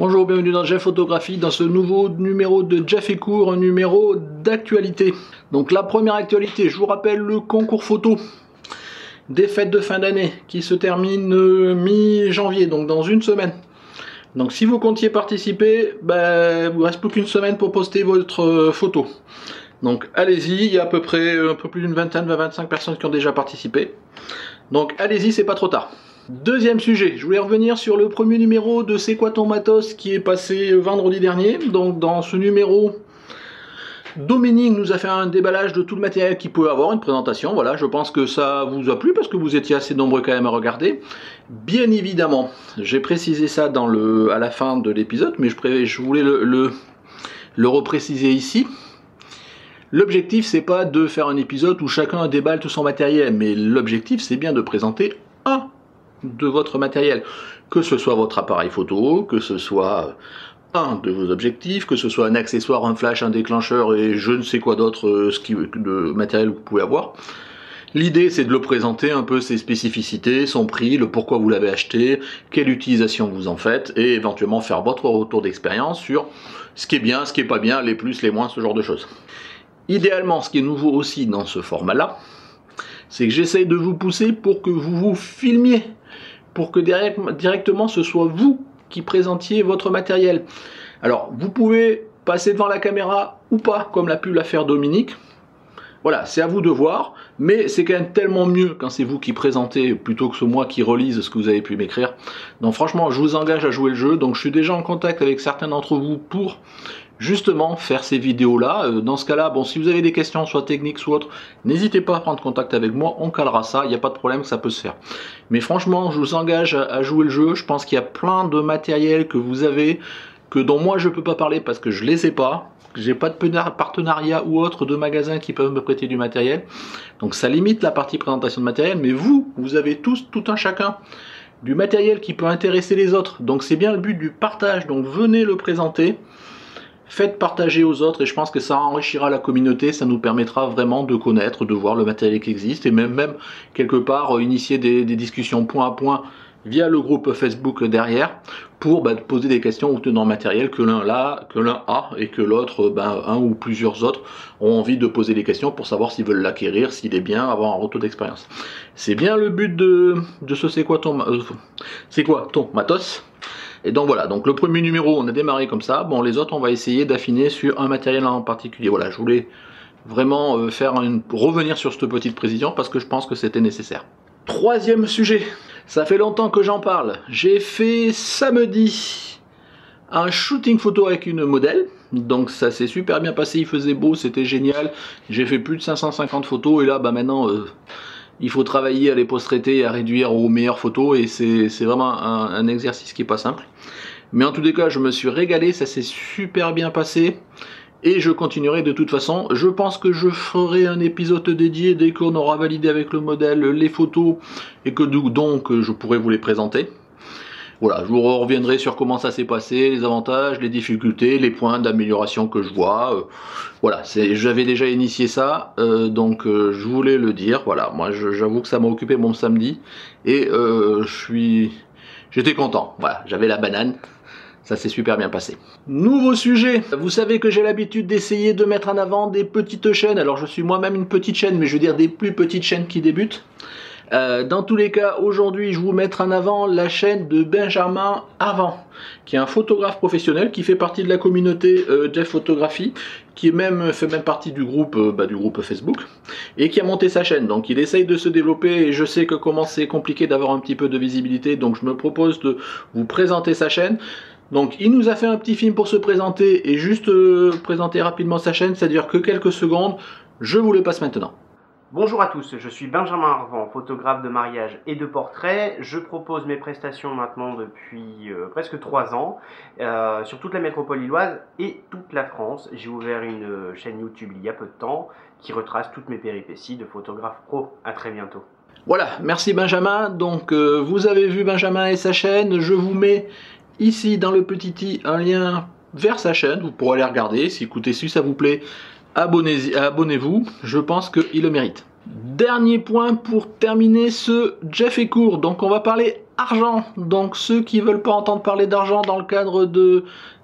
Bonjour, bienvenue dans Jeff Photographie, dans ce nouveau numéro de Jeff et Court, un numéro d'actualité. Donc la première actualité, je vous rappelle le concours photo des fêtes de fin d'année qui se termine mi-janvier, donc dans une semaine. Donc si vous comptiez participer, il vous reste plus qu'une semaine pour poster votre photo. Donc allez-y, il y a à peu près un peu plus d'une vingtaine, 20-25 personnes qui ont déjà participé. Donc allez-y, c'est pas trop tard. Deuxième sujet, je voulais revenir sur le premier numéro de C'est quoi ton matos qui est passé vendredi dernier. Donc dans ce numéro, Dominique nous a fait un déballage de tout le matériel qu'il pouvait avoir, une présentation. Voilà, je pense que ça vous a plu parce que vous étiez assez nombreux quand même à regarder. Bien évidemment, j'ai précisé ça à la fin de l'épisode, mais je voulais le repréciser ici. L'objectif, c'est pas de faire un épisode où chacun déballe tout son matériel, mais l'objectif, c'est bien de présenter un de votre matériel, que ce soit votre appareil photo, que ce soit un de vos objectifs, que ce soit un accessoire, un flash, un déclencheur et je ne sais quoi d'autre de matériel que vous pouvez avoir. L'idée, c'est de le présenter un peu ses spécificités, son prix, le pourquoi vous l'avez acheté, quelle utilisation vous en faites et éventuellement faire votre retour d'expérience sur ce qui est bien, ce qui est pas bien, les plus, les moins, ce genre de choses. Idéalement, ce qui est nouveau aussi dans ce format-là, c'est que j'essaye de vous pousser pour que vous vous filmiez, pour que directement ce soit vous qui présentiez votre matériel. Alors, vous pouvez passer devant la caméra ou pas, comme l'a pu la faire Dominique. Voilà, c'est à vous de voir, mais c'est quand même tellement mieux quand c'est vous qui présentez plutôt que moi qui relise ce que vous avez pu m'écrire. Donc franchement, je vous engage à jouer le jeu. Donc je suis déjà en contact avec certains d'entre vous pour justement faire ces vidéos-là. Dans ce cas-là, bon, si vous avez des questions, soit techniques, soit autres, n'hésitez pas à prendre contact avec moi, on calera ça, il n'y a pas de problème, ça peut se faire. Mais franchement, je vous engage à jouer le jeu. Je pense qu'il y a plein de matériel que vous avez, dont moi je ne peux pas parler parce que je ne les ai pas. J'ai pas de partenariat ou autre de magasins qui peuvent me prêter du matériel. Donc ça limite la partie présentation de matériel, mais vous avez tous, tout un chacun, du matériel qui peut intéresser les autres. Donc c'est bien le but du partage, donc venez le présenter, faites partager aux autres et je pense que ça enrichira la communauté, ça nous permettra vraiment de connaître, de voir le matériel qui existe et même quelque part initier des discussions point à point via le groupe Facebook derrière pour poser des questions au tenant matériel que l'un a et que l'autre, un ou plusieurs autres ont envie de poser des questions pour savoir s'ils veulent l'acquérir, s'il est bien, avoir un retour d'expérience. C'est bien le but de ce c'est quoi ton matos. Et donc voilà, donc le premier numéro on a démarré comme ça, bon les autres on va essayer d'affiner sur un matériel en particulier. Voilà, je voulais vraiment revenir sur cette petite précision parce que je pense que c'était nécessaire. Troisième sujet, ça fait longtemps que j'en parle. J'ai fait samedi un shooting photo avec une modèle. Donc ça s'est super bien passé, il faisait beau, c'était génial. J'ai fait plus de 550 photos et là maintenant il faut travailler à les post-traiter et à réduire aux meilleures photos et c'est vraiment un exercice qui n'est pas simple. Mais en tous les cas, je me suis régalé, ça s'est super bien passé. Et je continuerai de toute façon. Je pense que je ferai un épisode dédié dès qu'on aura validé avec le modèle les photos et que donc je pourrai vous les présenter. Voilà, je vous reviendrai sur comment ça s'est passé, les avantages, les difficultés, les points d'amélioration que je vois. Voilà, j'avais déjà initié ça, donc je voulais le dire. Voilà, moi j'avoue que ça m'a occupé mon samedi et j'étais content. Voilà, j'avais la banane. Ça s'est super bien passé. Nouveau sujet. Vous savez que j'ai l'habitude d'essayer de mettre en avant des petites chaînes. Alors je suis moi-même une petite chaîne, mais je veux dire des plus petites chaînes qui débutent. Dans tous les cas, aujourd'hui, je vais vous mettre en avant la chaîne de Benjamin Avant, qui est un photographe professionnel qui fait partie de la communauté Jeff Photographie, qui fait même partie du groupe Facebook, et qui a monté sa chaîne. Donc il essaye de se développer, et je sais que comment c'est compliqué d'avoir un petit peu de visibilité, donc je me propose de vous présenter sa chaîne. Donc il nous a fait un petit film pour se présenter et juste présenter rapidement sa chaîne, c'est-à-dire que quelques secondes, je vous le passe maintenant. Bonjour à tous, je suis Benjamin Arvan, photographe de mariage et de portrait. Je propose mes prestations maintenant depuis presque 3 ans sur toute la métropole lilloise et toute la France. J'ai ouvert une chaîne YouTube il y a peu de temps qui retrace toutes mes péripéties de photographe pro. À très bientôt. Voilà, merci Benjamin. Donc vous avez vu Benjamin et sa chaîne, je vous mets ici dans le petit i un lien vers sa chaîne, vous pourrez aller regarder, si ça vous plaît, abonnez-vous, je pense qu'il le mérite. Dernier point pour terminer ce Jeff et Court, donc on va parler argent. Donc ceux qui veulent pas entendre parler d'argent dans le cadre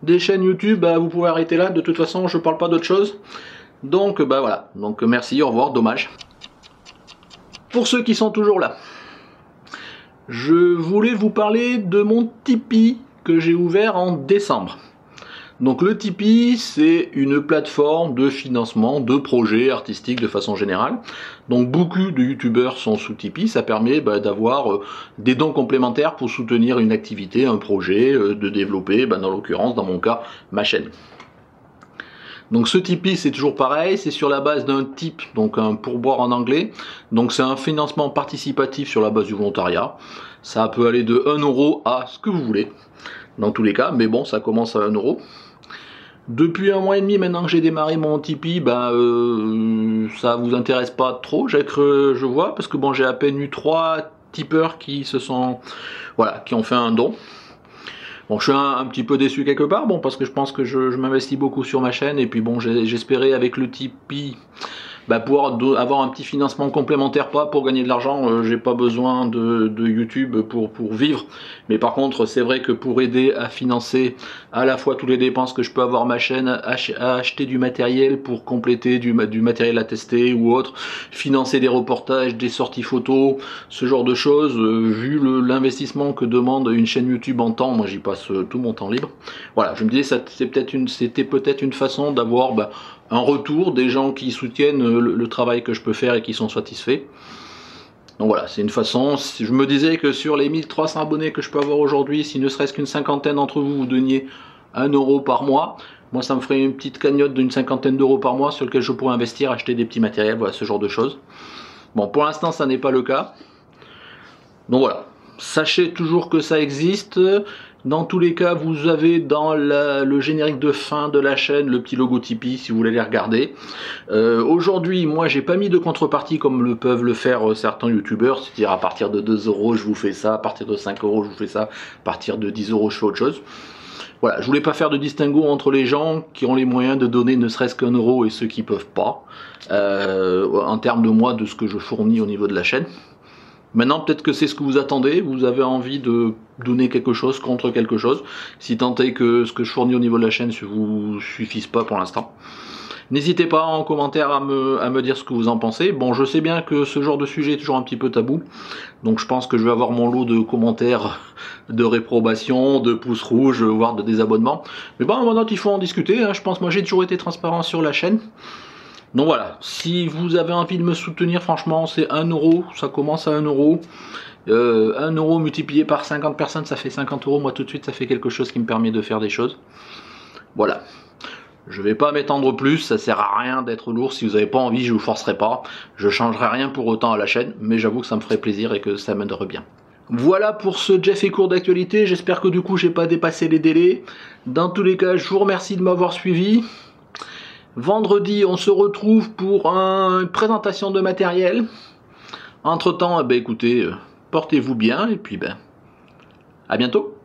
des chaînes YouTube, bah, vous pouvez arrêter là. De toute façon, je parle pas d'autre chose. Donc bah voilà. Donc merci, au revoir, dommage. Pour ceux qui sont toujours là, je voulais vous parler de mon Tipeee que j'ai ouvert en décembre. Donc le Tipeee, c'est une plateforme de financement de projets artistiques de façon générale. Donc beaucoup de youtubeurs sont sous Tipeee, ça permet d'avoir des dons complémentaires pour soutenir une activité, un projet, de développer, dans l'occurrence, dans mon cas, ma chaîne. Donc ce Tipeee, c'est toujours pareil, c'est sur la base d'un tip, donc un pourboire en anglais. Donc c'est un financement participatif sur la base du volontariat. Ça peut aller de 1 € à ce que vous voulez, dans tous les cas, mais bon, ça commence à 1 €. Depuis 1 mois et demi maintenant que j'ai démarré mon Tipeee, ça vous intéresse pas trop, je vois, parce que bon, j'ai à peine eu 3 tipeurs qui qui ont fait un don. Bon, je suis un petit peu déçu quelque part, bon, parce que je pense que je m'investis beaucoup sur ma chaîne, et puis bon, j'espérais avec le Tipeee pouvoir avoir un petit financement complémentaire, pas pour gagner de l'argent, j'ai pas besoin de YouTube pour vivre, mais par contre c'est vrai que pour aider à financer à la fois toutes les dépenses que je peux avoir ma chaîne, à acheter du matériel pour compléter du matériel à tester ou autre, financer des reportages, des sorties photos, ce genre de choses, vu l'investissement que demande une chaîne YouTube en temps, moi j'y passe tout mon temps libre. Voilà, je me disais c'était peut-être une façon d'avoir un retour des gens qui soutiennent le travail que je peux faire et qui sont satisfaits. Donc voilà, c'est une façon. Je me disais que sur les 1300 abonnés que je peux avoir aujourd'hui, si ne serait-ce qu'une cinquantaine d'entre vous vous donniez 1 € par mois, moi ça me ferait une petite cagnotte d'une cinquantaine d'euros par mois sur lequel je pourrais investir, acheter des petits matériels, voilà, ce genre de choses. Bon, pour l'instant ça n'est pas le cas. Donc voilà, sachez toujours que ça existe. Dans tous les cas, vous avez dans le générique de fin de la chaîne le petit logo Tipeee si vous voulez les regarder. Aujourd'hui, moi j'ai pas mis de contrepartie comme le peuvent le faire certains youtubeurs, c'est-à-dire à partir de 2 € je vous fais ça, à partir de 5 € je vous fais ça, à partir de 10 € je fais autre chose. Voilà, je voulais pas faire de distinguo entre les gens qui ont les moyens de donner ne serait-ce qu'1 € et ceux qui peuvent pas, en termes de moi, de ce que je fournis au niveau de la chaîne. Maintenant, peut-être que c'est ce que vous attendez, vous avez envie de donner quelque chose contre quelque chose, si tant est que ce que je fournis au niveau de la chaîne ne vous suffise pas pour l'instant. N'hésitez pas en commentaire à me dire ce que vous en pensez. Bon, je sais bien que ce genre de sujet est toujours un petit peu tabou, donc je pense que je vais avoir mon lot de commentaires, de réprobation, de pouces rouges, voire de désabonnements. Mais bon, maintenant il faut en discuter, hein. Je pense, moi j'ai toujours été transparent sur la chaîne. Donc voilà, si vous avez envie de me soutenir, franchement, c'est 1 €, ça commence à 1 €. 1 € multiplié par 50 personnes, ça fait 50 €. Moi, tout de suite, ça fait quelque chose qui me permet de faire des choses. Voilà. Je vais pas m'étendre plus, ça sert à rien d'être lourd. Si vous n'avez pas envie, je vous forcerai pas. Je changerai rien pour autant à la chaîne, mais j'avoue que ça me ferait plaisir et que ça m'aiderait bien. Voilà pour ce Jeff et Court d'actualité. J'espère que du coup, j'ai pas dépassé les délais. Dans tous les cas, je vous remercie de m'avoir suivi. Vendredi, on se retrouve pour une présentation de matériel. Entre temps, écoutez, portez-vous bien et puis à bientôt.